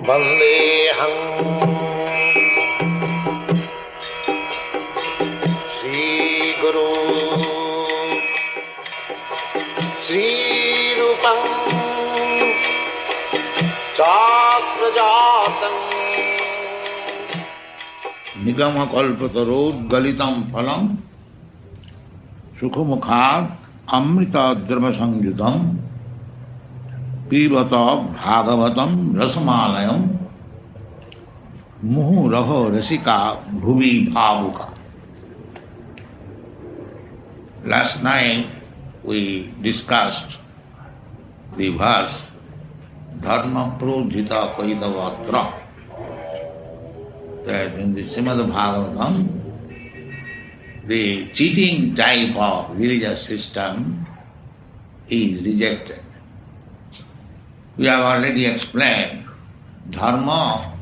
Vandeham Shri Guru Shri Rupam Chakrajatam Nigama kalpatarod galitam phalam Sukhamukhat amrita dharma sangyudam Pivata Bhagavatam Rasamalayam Muhu Raho Rasika Bhuvi Bhavuka. Last night we discussed the verse Dharma Projita Kaitavatra, that in the Śrīmad-Bhāgavatam the cheating type of religious system is rejected. We have already explained, dharma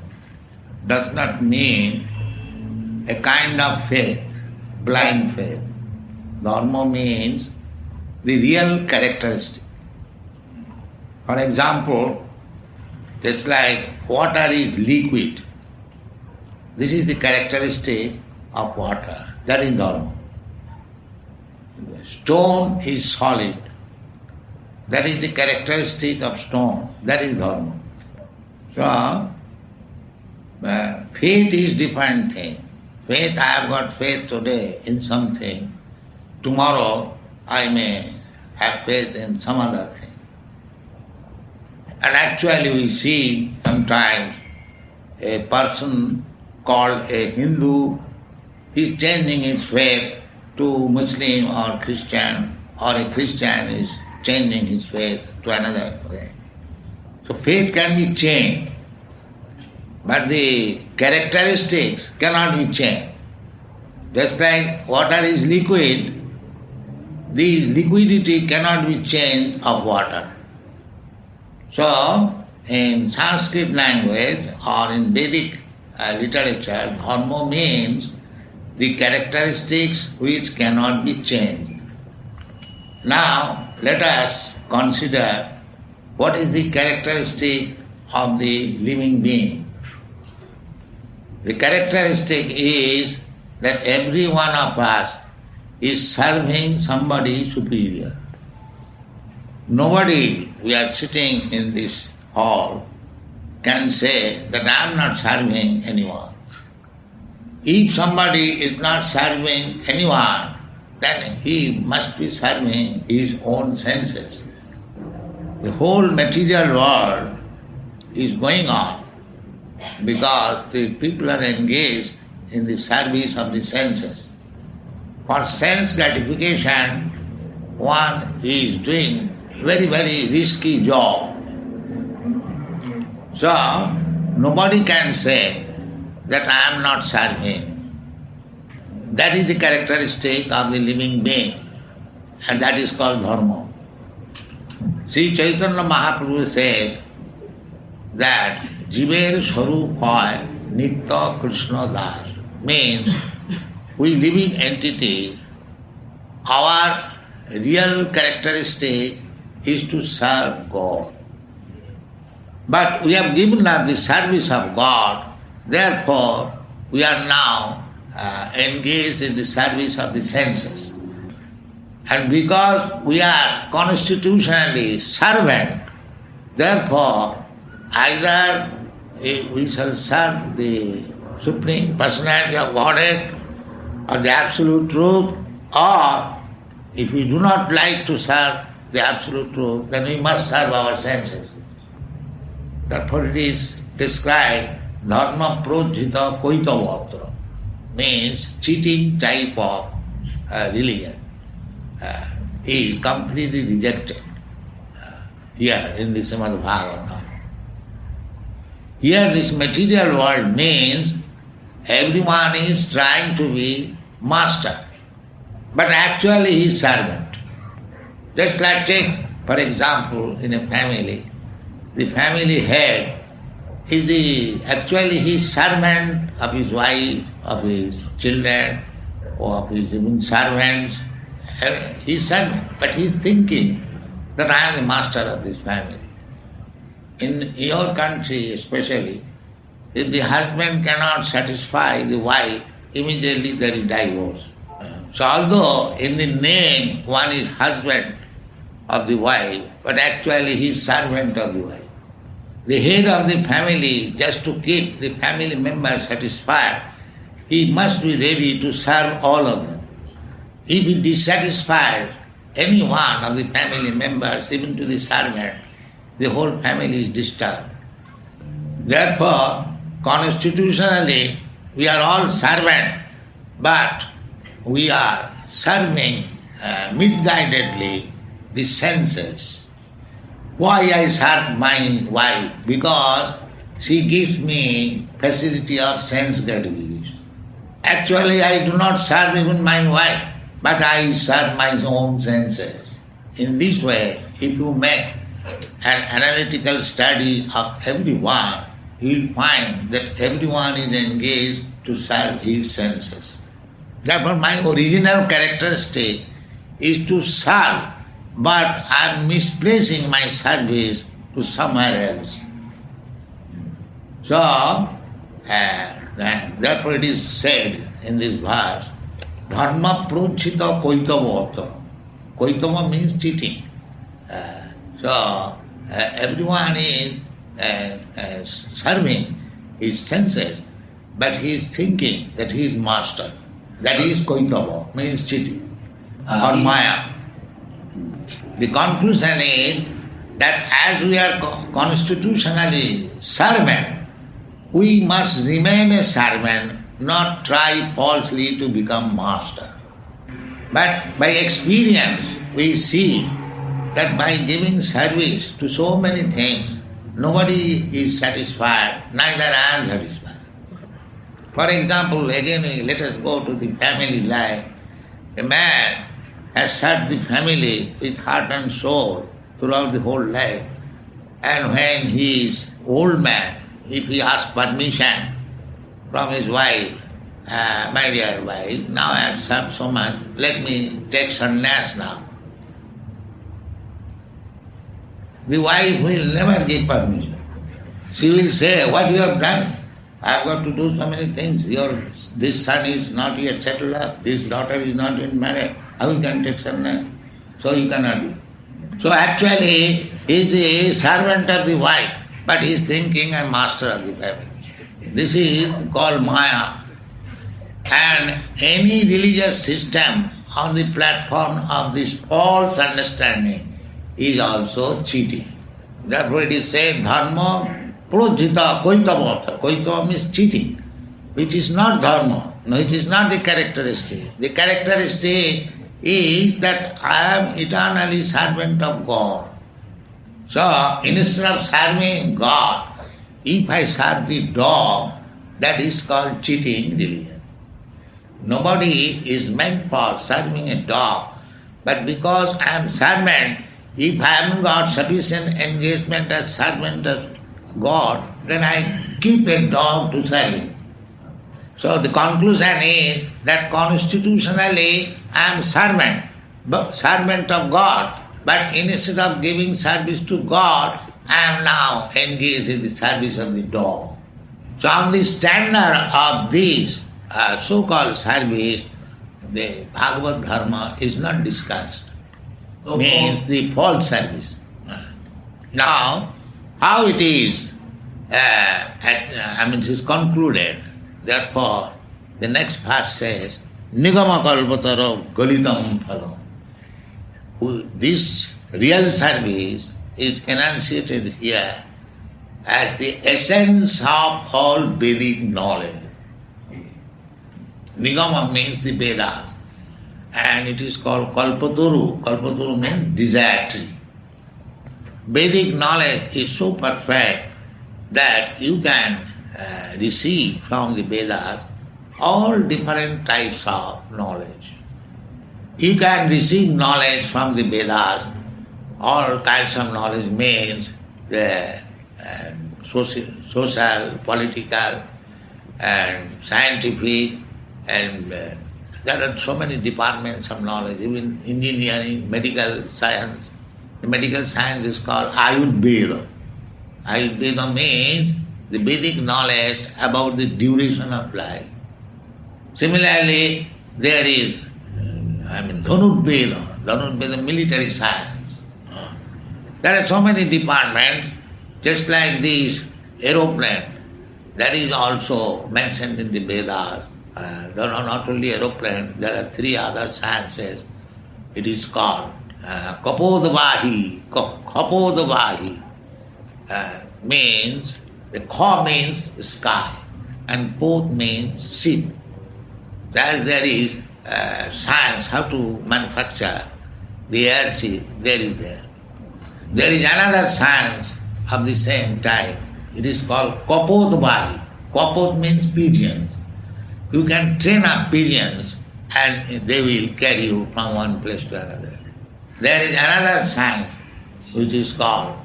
does not mean a kind of faith, blind faith. Dharma means the real characteristic. For example, just like water is liquid, this is the characteristic of water, that is dharma. Stone is solid, that is the characteristic of stone, that is dharma. So, faith is different thing. Faith, I have got faith today in something, tomorrow I may have faith in some other thing. And actually we see sometimes a person called a Hindu is changing his faith to Muslim or Christian, or a Christian is changing his faith to another way. So faith can be changed, but the characteristics cannot be changed. Just like water is liquid, the liquidity cannot be changed of water. So, in Sanskrit language or in Vedic literature, dharma means the characteristics which cannot be changed. Now, let us consider what is the characteristic of the living being. The characteristic is that every one of us is serving somebody superior. Nobody, we are sitting in this hall, can say that I am not serving anyone. If somebody is not serving anyone, then he must be serving his own senses. The whole material world is going on because the people are engaged in the service of the senses. For sense gratification, one is doing very, very risky job. So, nobody can say that I am not serving. That is the characteristic of the living being, and that is called dharma. Sri Chaitanya Mahaprabhu says that Jiver Swarup hoy Nitya Krishna Das, means we living entities, our real characteristic is to serve God. But we have given up the service of God, therefore we are now engaged in the service of the senses. And because we are constitutionally servant, therefore either we shall serve the Supreme Personality of Godhead or the Absolute Truth, or if we do not like to serve the Absolute Truth, then we must serve our senses. Therefore it is described, dharma projita koitavatra, means cheating type of religion is completely rejected here in the Śrīmad-Bhāgavatam. Here this material world means everyone is trying to be master, but actually he is servant. Just like take, for example, in a family, the family head is actually he is servant of his wife, of his children, or of his even servants. He is servant, but he is thinking that I am the master of this family. In your country especially, if the husband cannot satisfy the wife, immediately there is divorce. So although in the name one is husband of the wife, but actually he is servant of the wife. The head of the family, just to keep the family members satisfied, he must be ready to serve all of them. If he dissatisfies any one of the family members, even to the servant, the whole family is disturbed. Therefore, constitutionally, we are all servants, but we are serving misguidedly the senses. Why I serve my wife? Because she gives me facility of sense gratification. Actually, I do not serve even my wife, but I serve my own senses. In this way, if you make an analytical study of everyone, you will find that everyone is engaged to serve his senses. Therefore, my original characteristic is to serve, but I am misplacing my service to somewhere else. So, therefore it is said in this verse, Dharma prochita koitava. Koitava means cheating. So, everyone is serving his senses, but he is thinking that he is master. That is koitava, means cheating, or maya. The conclusion is that as we are constitutionally servant, we must remain a servant, not try falsely to become master. But by experience, we see that by giving service to so many things, nobody is satisfied, neither I am satisfied. For example, again let us go to the family life. A man has served the family with heart and soul throughout the whole life. And when he is old man, if he asks permission from his wife, my dear wife, now I have served so much, let me take sannyas now. The wife will never give permission. She will say, what you have done? I have got to do so many things. This son is not yet settled up, this daughter is not yet married. How you can take sannyas? So you cannot do. So actually, he is a servant of the wife, but he is thinking I am master of the family. This is called Maya. And any religious system on the platform of this false understanding is also cheating. Therefore it is said, Dharma projita koitava. Koitava means cheating, which is not dharma. No, it is not the characteristic. The characteristic is that I am eternally servant of God. So instead of serving God, if I serve the dog, that is called cheating religion. Nobody is meant for serving a dog, but because I am servant, if I haven't got sufficient engagement as servant of God, then I keep a dog to serve him. So the conclusion is that constitutionally I am servant of God, but instead of giving service to God, I am now engaged in the service of the dog. So on the standard of this so-called service, the Bhagavad Dharma is not discussed. Means the false service. Now, how it is, it is concluded. Therefore, the next verse says, Nigama kalpatara galitam phalam. This real service is enunciated here as the essence of all Vedic knowledge. Nigama means the Vedas, and it is called kalpataru. Kalpataru means desire tree. Vedic knowledge is so perfect that you can receive from the Vedas all different types of knowledge. You can receive knowledge from the Vedas, all kinds of knowledge means the social, political, and scientific, and there are so many departments of knowledge, even engineering, medical science. The medical science is called Ayurveda. Ayurveda means the Vedic knowledge about the duration of life. Similarly, there is, Dhanurveda military science. There are so many departments, just like this aeroplane, that is also mentioned in the Vedas. There are not only aeroplane, there are three other sciences. It is called Kapodavahi. Kapodavahi means, the Ka means sky and Pod means ship. As there is science how to manufacture the airship, there is there. There is another science of the same type. It is called Kapodavahi. Kapod means pigeons. You can train up pigeons and they will carry you from one place to another. There is another science which is called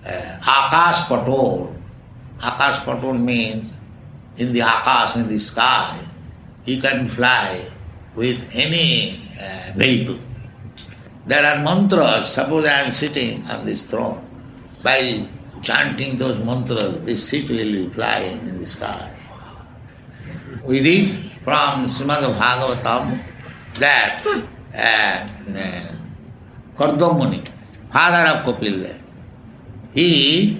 Akash Patol. Akash Patol means in the Akash, in the sky, you can fly with any vehicle. There are mantras. Suppose I am sitting on this throne. By chanting those mantras, this seat will fly in the sky. We read from Śrīmad-Bhāgavatam that Kardamuni, father of Kapil, he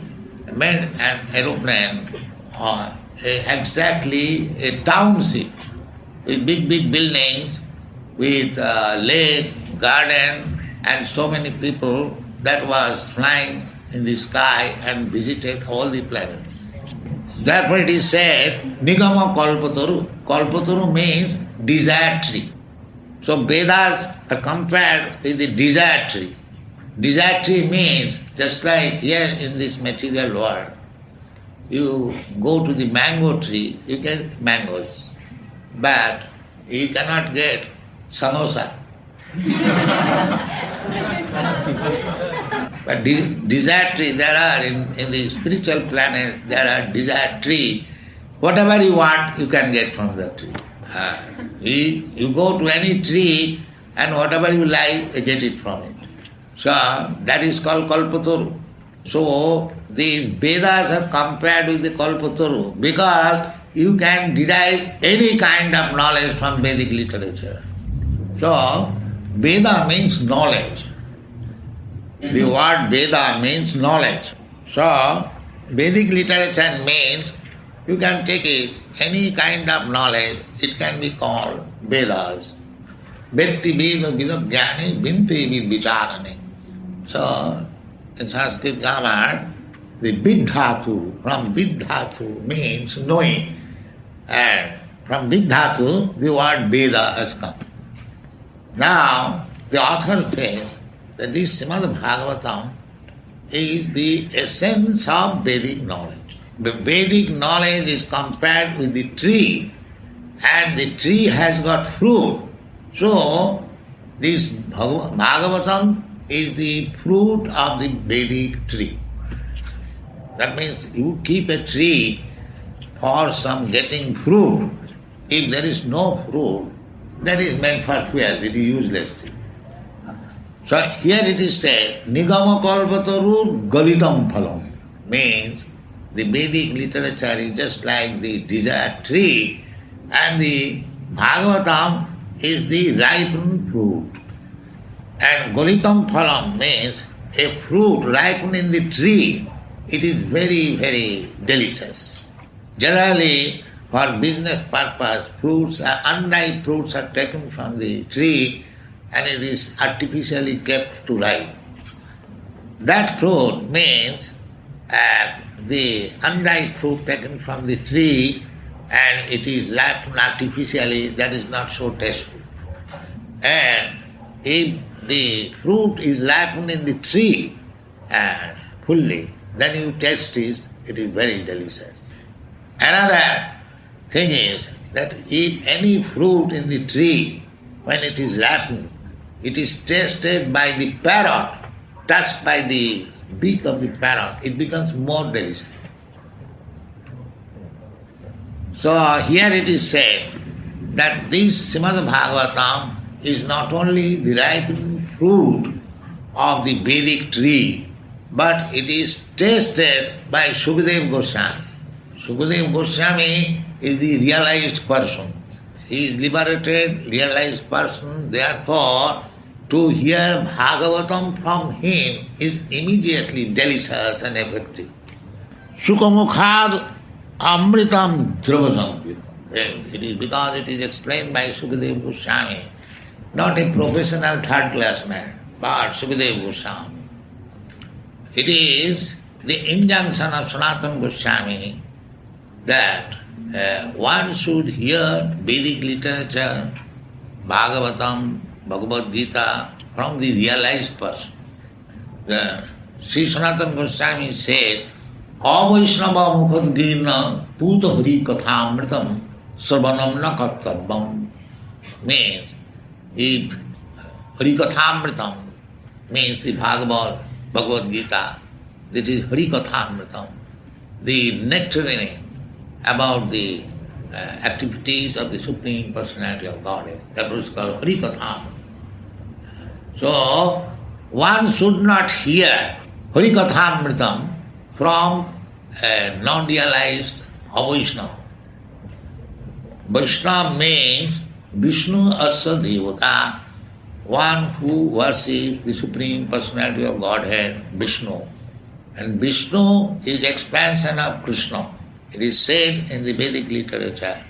made an aeroplane, exactly a township with big buildings, with lake, garden, and so many people that was flying in the sky and visited all the planets. Therefore it is said, Nigama Kalpataru. Kalpataru means desire tree. So Vedas are compared with the desire tree. Desire tree means, just like here in this material world, you go to the mango tree, you get mangoes, but you cannot get samosa. But desire tree, there are in the spiritual planet, there are desire tree. Whatever you want, you can get from the tree. You go to any tree and whatever you like, you get it from it. So that is called Kalpataru. So these Vedas are compared with the Kalpataru because you can derive any kind of knowledge from Vedic literature. So Veda means knowledge. The word Veda means knowledge. So Vedic literature means you can take it, any kind of knowledge, it can be called Vedas. Vetti Veda Vidabhyani Vinti Vidvicharane. So in Sanskrit grammar, the Vidhatu, from Vidhatu means knowing. And from Vidhatu, the word Veda has come. Now, the author says that this Śrīmad-Bhāgavatam is the essence of Vedic knowledge. The Vedic knowledge is compared with the tree, and the tree has got fruit. So, this Bhagavatam is the fruit of the Vedic tree. That means you keep a tree for some getting fruit. If there is no fruit, that is meant for fuel, it is useless thing. So here it is said, Nigama Kalpataru Galitam Phalam, means the Vedic literature is just like the desire tree, and the Bhagavatam is the ripened fruit. And Galitam Phalam means a fruit ripened in the tree. It is very, very delicious. Generally, for business purpose, unripe fruits are taken from the tree and it is artificially kept to ripe. That fruit means the unripe fruit taken from the tree and it is ripened artificially, that is not so tasteful. And if the fruit is ripened in the tree and fully, then you taste it, it is very delicious. Another thing is that if any fruit in the tree, when it is ripened, it is tasted by the parrot, touched by the beak of the parrot, it becomes more delicious. So here it is said that this Śrīmad-Bhāgavatam is not only the ripened fruit of the Vedic tree, but it is tasted by Sukadeva Goswami. Sukadeva Goswami is the realized person. He is liberated, realized person, therefore to hear Bhagavatam from him is immediately delicious and effective. Sukamukhad amritam dravasam. It is because it is explained by Sukadeva Goswami, not a professional third-class man, but Sukadeva Goswami. It is the injunction of Sanatana Goswami that one should hear Vedic literature, Bhagavatam, Bhagavad Gita from the realized person. Sri Sanatana Goswami says, Avaishnava mukhadgirna puta hari kathamritam sarvanam na kartabam. Means, if hari kathamritam means the Bhagavad Gita, this is hari kathamritam, the nectarine about the activities of the Supreme Personality of Godhead. That was called hari kathamritam. So, one should not hear hari kathamritam from a non-realized Vaishnava. Vaishnava means Vishnu Asa Devata, one who worships the Supreme Personality of Godhead, Vishnu. And Vishnu is expansion of Krishna. It is said in the Vedic literature,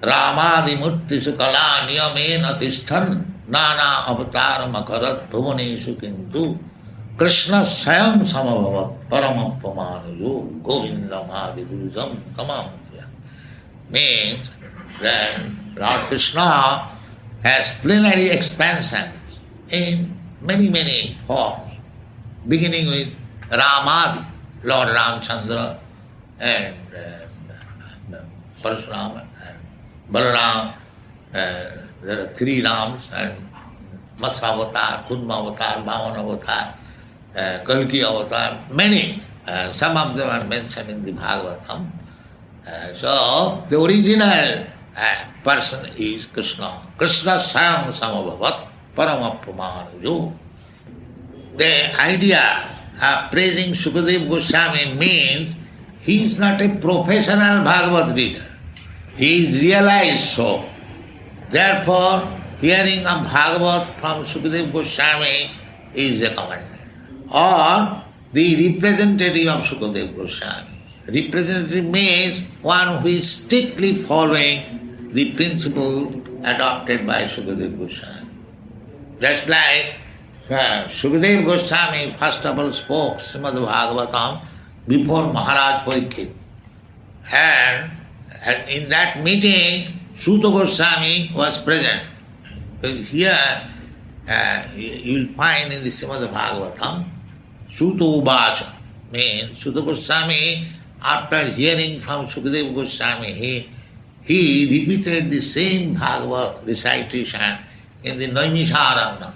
Ramadimurti Sukala Niyamena Tishthan Nana Avataram Akarat Bhuvaneshu Kintu Krishna Sayam Samabhavat Paramapamanayo Govindam Adivujam Kamamya. Means that Lord Krishna has plenary expansions in many forms, beginning with Ramadi, Lord Ramchandra, and Parashurama, and Balaram. There are three Rams, and Matsya Avatar, Kurma Avatar, Bhavan Avatar, Kalki Avatar, many. Some of them are mentioned in the Bhagavatam. So, the original person is Krishna. Krishna Sayam Samabhavat Paramapamanayo. The idea of praising Sukadeva Goswami means he is not a professional Bhagavad reader. He is realized so. Therefore, hearing of Bhagavat from Sukadeva Goswami is recommended. Or the representative of Sukadeva Goswami. Representative means one who is strictly following the principle adopted by Sukadeva Goswami. Just like Sukadeva Goswami first of all spoke Śrīmad-Bhāgavatam before Maharaj Parikshit. And in that meeting, Suta Goswami was present. So here you will find in the Śrīmad-Bhāgavatam, Suta Uvacha means Suta Goswami, after hearing from Sukadeva Goswami, he repeated the same Bhagavat recitation in the Naimisharanya.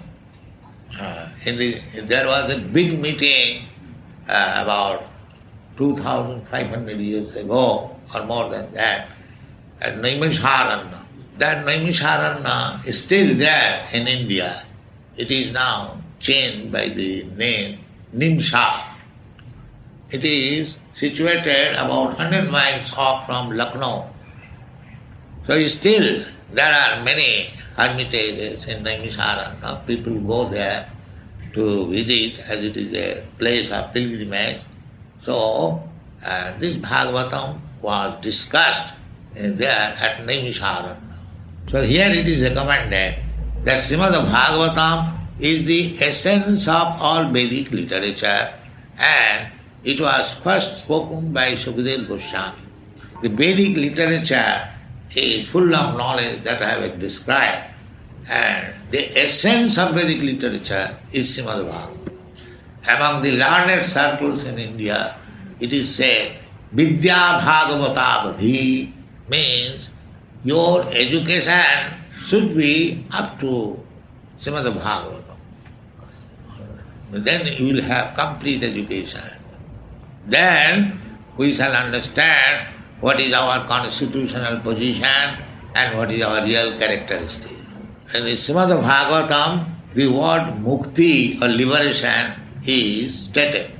There was a big meeting about 2,500 years ago, or more than that, at Naimisharanya. That Naimisharanya is still there in India. It is now changed by the name Nimsha. It is situated about 100 miles off from Lucknow. So still there are many hermitages in Naimisharanya. People go there to visit as it is a place of pilgrimage. So this Bhagavatam was discussed there at Naimisharanya. So here it is recommended that Śrīmad-Bhāgavatam is the essence of all Vedic literature, and it was first spoken by Sukadeva Goswami. The Vedic literature is full of knowledge that I have described, and the essence of Vedic literature is Śrīmad-Bhāgavatam. Among the learned circles in India, it is said, Vidya Bhagavatavadhi means your education should be up to Śrīmad-Bhāgavatam. Then you will have complete education. Then we shall understand what is our constitutional position and what is our real characteristic. In the Śrīmad-Bhāgavatam, the word mukti or liberation is stated.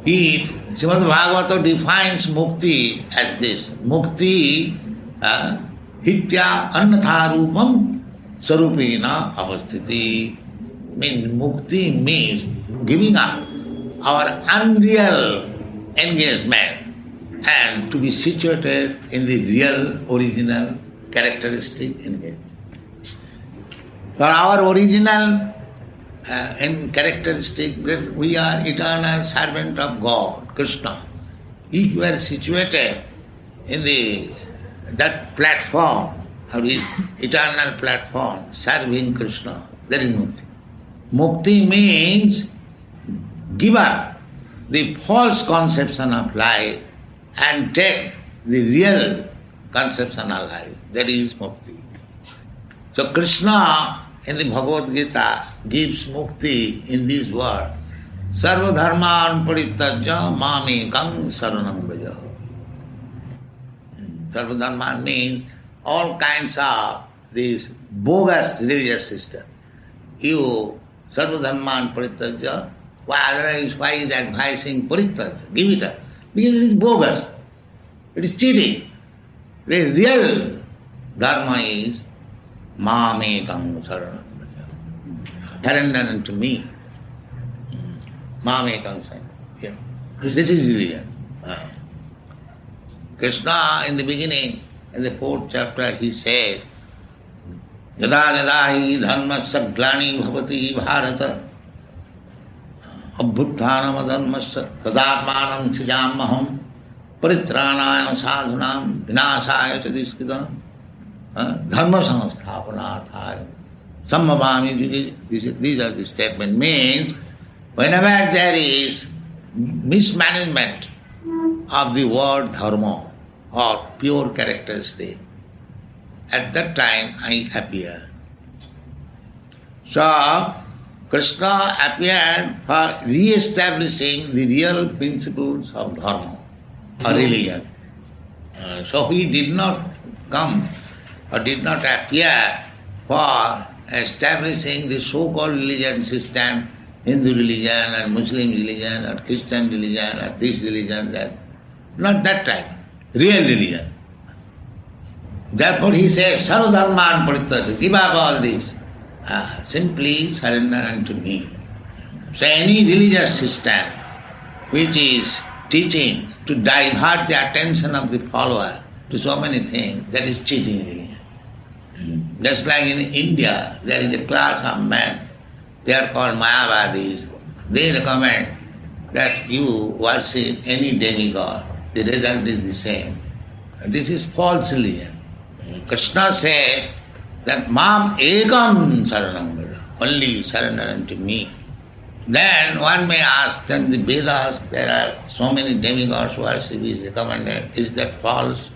Śrīmad-Bhāgavatam defines mukti as this. Mukti hitya annatha rupam sarupena avasthiti. Means mukti means giving up our unreal engagement and to be situated in the real, original, characteristic engagement. For our original and characteristic that we are eternal servant of God, Krishna. If you are situated in that platform, or the eternal platform, serving Krishna, there is mukti. Mukti means give up the false conception of life and take the real conception of life. That is mukti. So Krishna in the Bhagavad Gita gives mukti in this word. Sarva dharman parityajya mamekam saranam vraja. Sarva dharman means all kinds of this bogus religious system. You sarva dharman parityajya, why is advising parityajya? Give it up. Because it is bogus. It is cheating. The real dharma is Mamekam saranam vraja. Surrender unto me. Mamekam saranam. Yeah. This is religion. Krishna in the beginning, in the 4th chapter, he says, Yada yada hi dharmasya glani bhavati bharata abhutthanam adharmasya tadatmanam sijamaham paritranayana sadhunam vinasaya chadiskidam dharma samasthapanarthaya sammavami. These are the statements. Means whenever there is mismanagement of the word dharma or pure characteristic, at that time I appear. So Krishna appeared for re-establishing the real principles of dharma or religion. So he did not come or did not appear for establishing the so-called religion system, Hindu religion and Muslim religion or Christian religion or this religion, that. Not that type. Real religion. Therefore he says, Sarva dharman parityajya, give up all this. Simply surrender unto me. So any religious system which is teaching to divert the attention of the follower to so many things, that is cheating religion. Just like in India, there is a class of men, they are called Mayavadis. They recommend that you worship any demigod. The result is the same. This is false religion. Krishna says that Mam ekam saranam vraja, only surrender unto me. Then one may ask, then the Vedas, there are so many demigods worship is recommended. Is that false?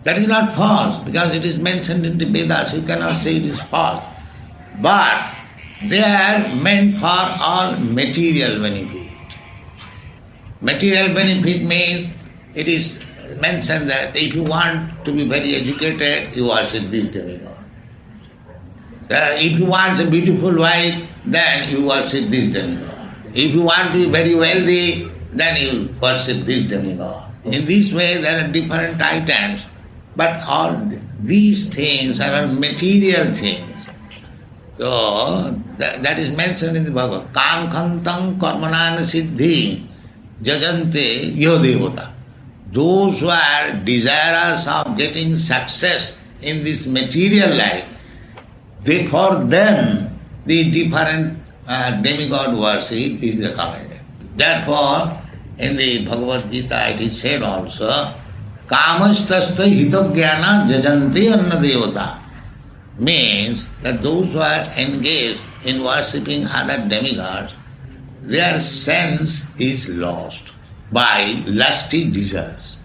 That is not false, because it is mentioned in the Vedas. You cannot say it is false. But they are meant for all material benefit. Material benefit means it is mentioned that if you want to be very educated, you worship this demigod. If you want a beautiful wife, then you worship this demigod. If you want to be very wealthy, then you worship this demigod. In this way there are different items, but all these things are material things. So that is mentioned in the Bhagavad. Kankantang karmanang siddhi jajante yo devata. Those who are desirous of getting success in this material life, for them the different demigod worship is recommended. Therefore, in the Bhagavad Gita it is said also, Kamastasta hitogyana jajante anna devata. Means that those who are engaged in worshipping other demigods, their sense is lost by lusty desires.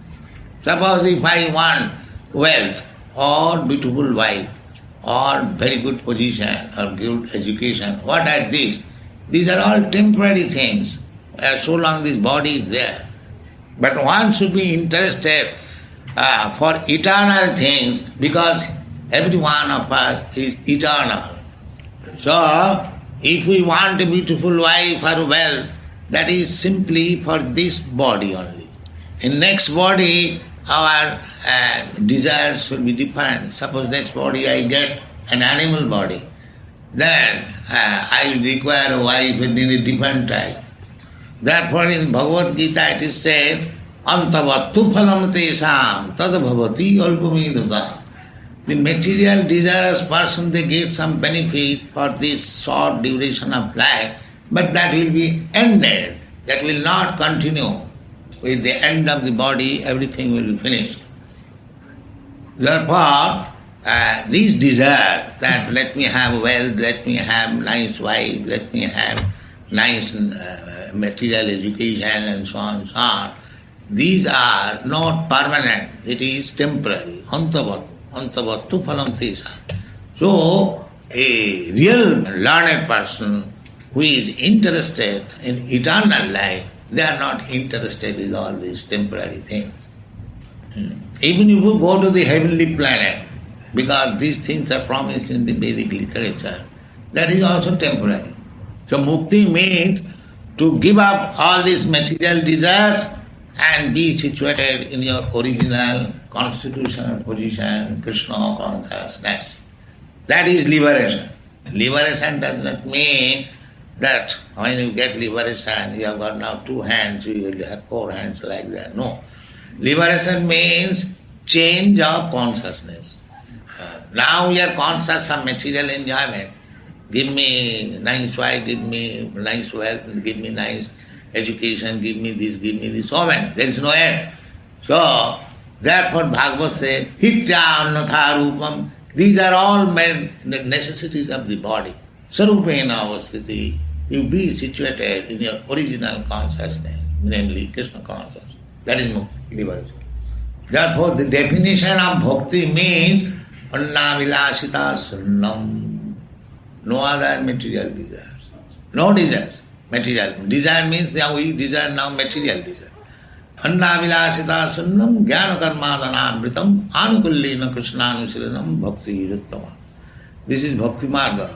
Suppose if I want wealth or beautiful wife or very good position or good education, what are these? These are all temporary things, so long this body is there. But one should be interested for eternal things, because every one of us is eternal. So, if we want a beautiful wife or wealth, that is simply for this body only. In next body, our desires will be different. Suppose next body I get an animal body, then I will require a wife in a different type. Therefore in Bhagavad Gita it is said, Antavattu phalam tesam tad bhavati alpamidasa. The material desirous person, they get some benefit for this short duration of life, but that will be ended. That will not continue. With the end of the body, everything will be finished. Therefore, these desires that let me have wealth, let me have nice wife, let me have nice material education and so on, these are not permanent. It is temporary. Antavattu phalam tesa. So, a real learned person who is interested in eternal life, they are not interested in all these temporary things. Even if you go to the heavenly planet, because these things are promised in the Vedic literature, that is also temporary. So mukti means to give up all these material desires and be situated in your original constitutional position, Krishna consciousness. That is liberation. Liberation does not mean that when you get liberation, you have got now 2 hands, you will have 4 hands like that. No. Liberation means change of consciousness. Now we are conscious of material enjoyment. Give me nice wife, give me nice wealth, give me nice education, give me this, so many. There is no end. So, therefore Bhagavad says, Hitya annatha rupam. These are all necessities of the body. Sarupena avasthiti. You be situated in your original consciousness, namely Krishna consciousness. That is mukti, liberation. Therefore, the definition of bhakti means anna vilasita sunnam. No other material desires. No desires. Material. Desire means that we desire now material desire. Anna vilasita sunnam jnana karmadana vritam anukullina krishnanushilanam bhakti yuttama. This is bhakti marga.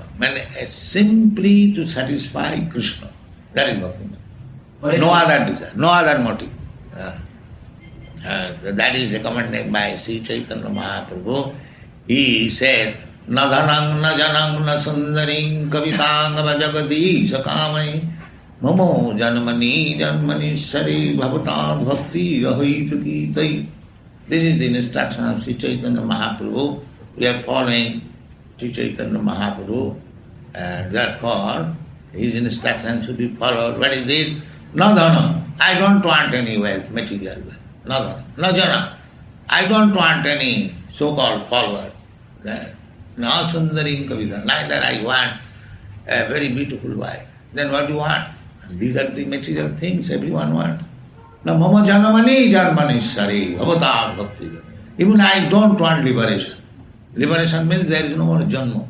Simply to satisfy Krishna. That is bhakti marga. No other desire, no other motive. That is recommended by Sri Chaitanya Mahaprabhu. He says, Na dhanang, na janang, na sundaring, kavitang, jagadi, sakamai, mamo janmani, janmani, sari, bhavatad, bhakti, rahitu ki. This is the instruction of Sri Chaitanya Mahaprabhu. We are following Sri Chaitanya Mahaprabhu, and therefore his instruction should be followed. What is this? Na dhana. I don't want any wealth, material wealth. Na dhana. Na jana. I don't want any so-called followers. Na sundaring kavita. Neither I want a very beautiful wife. Then what do you want? And these are the material things everyone wants. Na mama janamani janmani sari bhavatam bhakti. Even I don't want liberation. Liberation means there is no more janma.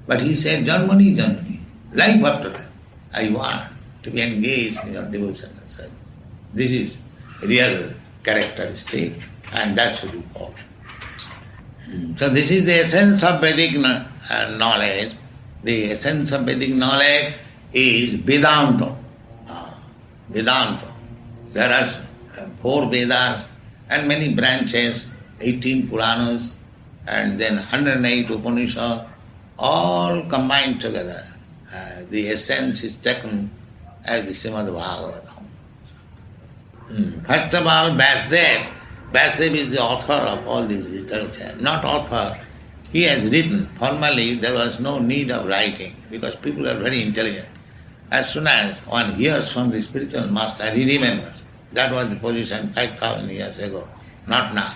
But he said, janmani, janmani. Life after that. I want to be engaged in your devotional service. This is real characteristic, and that should be followed. So this is the essence of Vedic knowledge. The essence of Vedic knowledge is Vedanta. Vedanta. There are 4 Vedas and many branches, 18 Puranas, and then 108 Upanishads, all combined together. The essence is taken as the Śrīmad-Bhāgavatam. First of all, Vasudev. Vasudev is the author of all this literature. Not author. He has written. Formally, there was no need of writing because people are very intelligent. As soon as one hears from the spiritual master, he remembers. That was the position 5,000 years ago. Not now.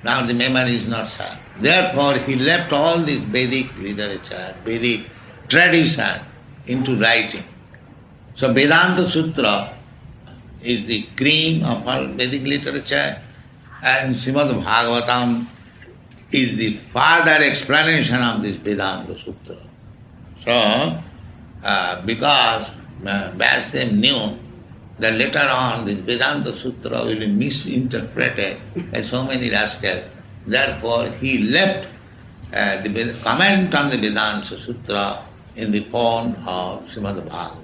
Now the memory is not sharp. Therefore, he left all this Vedic literature, Vedic tradition into writing. So Vedanta Sutra is the cream of all Vedic literature, and Śrīmad-Bhāgavatam is the further explanation of this Vedanta Sutra. So, because Vasudev knew that later on this Vedanta Sutra will be misinterpreted by so many rascals, therefore he left the comment on the Vedanta Sutra in the form of Śrīmad-Bhāgavatam.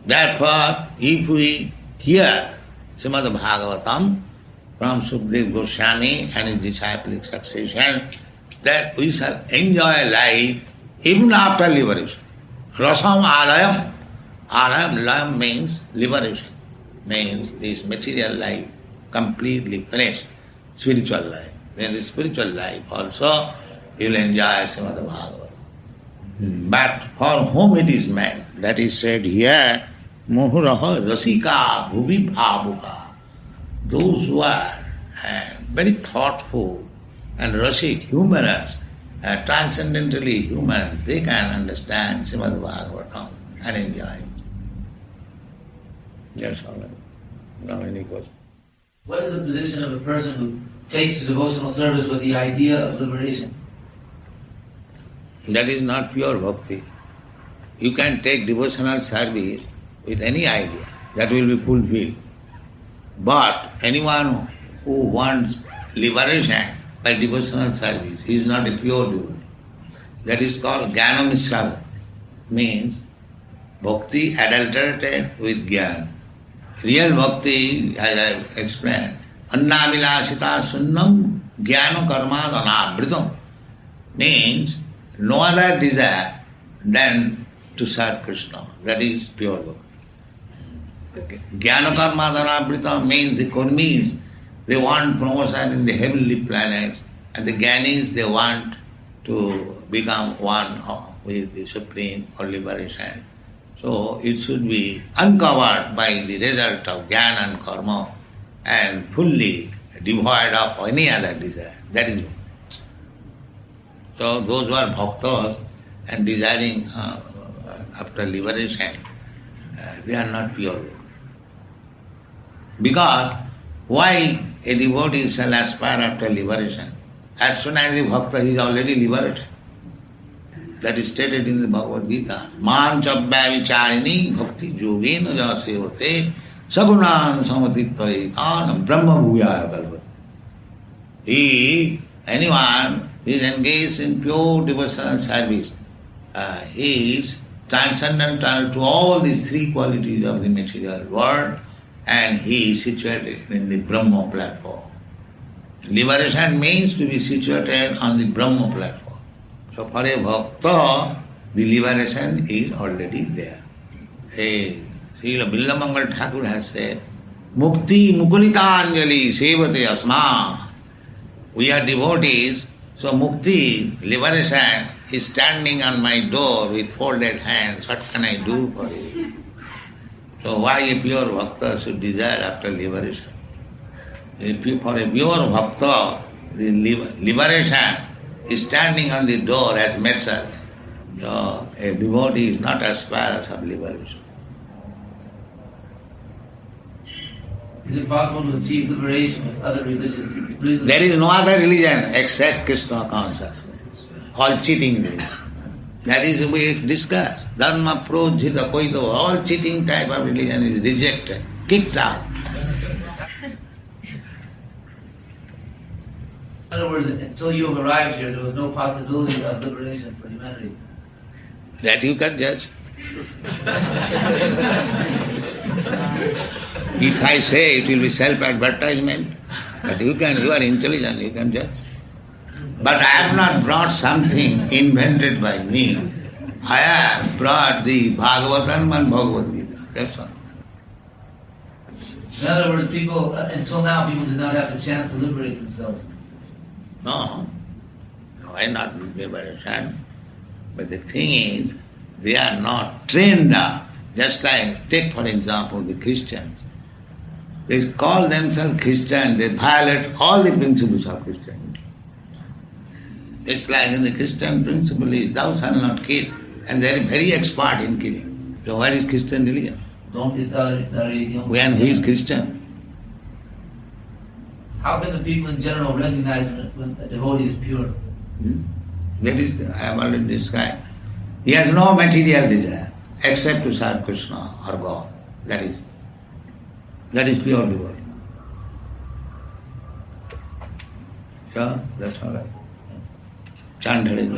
Therefore, if we hear Śrīmad-Bhāgavatam from Sukadeva Goswami and his disciplic succession, that we shall enjoy life even after liberation. Rasam alayam. Alayam, layam means liberation. Means this material life completely finished. Spiritual life. Then the spiritual life also you will enjoy Śrīmad-Bhāgavatam. But for whom it is meant, that is said here, Muhuraha Rasika Bhuvi Bhavuka. Those who are very thoughtful and rasik, humorous, transcendentally humorous, they can understand Śrīmad-Bhāgavatam and enjoy it. That's all right. No any question. What is the position of a person who takes to devotional service with the idea of liberation? That is not pure bhakti. You can take devotional service with any idea, that will be fulfilled. But anyone who wants liberation by devotional service, he is not a pure devotee. That is called jnana misrava, means bhakti adulterated with jnana. Real bhakti, as I have explained, annavilasita sunnam jnana karma dhanavritam, means no other desire than to serve Krishna. That is pure bhakti. Jnana karma dhanavritam means the karmis, they want promotion in the heavenly planets, and the jnanis, they want to become one with the Supreme or liberation. So it should be uncovered by the result of jnana and karma and fully devoid of any other desire. That is bhakti. So those who are bhaktas and desiring after liberation, they are not pure. Because why a devotee shall aspire after liberation? As soon as a bhakta is already liberated. That is stated in the Bhagavad Gita. Manchabhya vicharini bhakti yogena jasevate sagunan samatitvayitan brahma bhuyaya kalpati. Anyone who is engaged in pure devotional service, he is transcendental to all these three qualities of the material world, and he is situated in the Brahma platform. Liberation means to be situated on the Brahma platform. So for a bhakta, the liberation is already there. Srila Billamangal Thakur has said, Mukti Mukulitanjali Sevate Asma. We are devotees, so Mukti, liberation, is standing on my door with folded hands. What can I do for you? So why a pure bhakta should desire after liberation? For a pure bhakta, the liberation is standing on the door as medicine. So a devotee is not aspirous of liberation. Is it possible to achieve liberation with other religions? There is no other religion except Krishna consciousness. All cheating religion. That is we discussed. Dharma, projita, koito, all cheating type of religion is rejected, kicked out. In other words, until you have arrived here, there was no possibility of liberation for humanity. That you can judge. If I say it will be self-advertisement, but you are intelligent, you can judge. But I have not brought something invented by me. I have brought the Bhagavatam and Bhagavad Gita. That's all. In other words, people, until now, people did not have the chance to liberate themselves. No. Why not liberation? But the thing is, they are not trained up. Just like, take for example the Christians. They call themselves Christian, they violate all the principles of Christianity. It's like in the Christian principle is, thou shalt not kill. And they are very expert in killing. So what is Christian religion? When who is Christian? How can the people in general recognize when a devotee is pure? That is, I have already described. He has no material desire except to serve Krishna or God. That is pure devotee. So, that's all right. Chant Hare.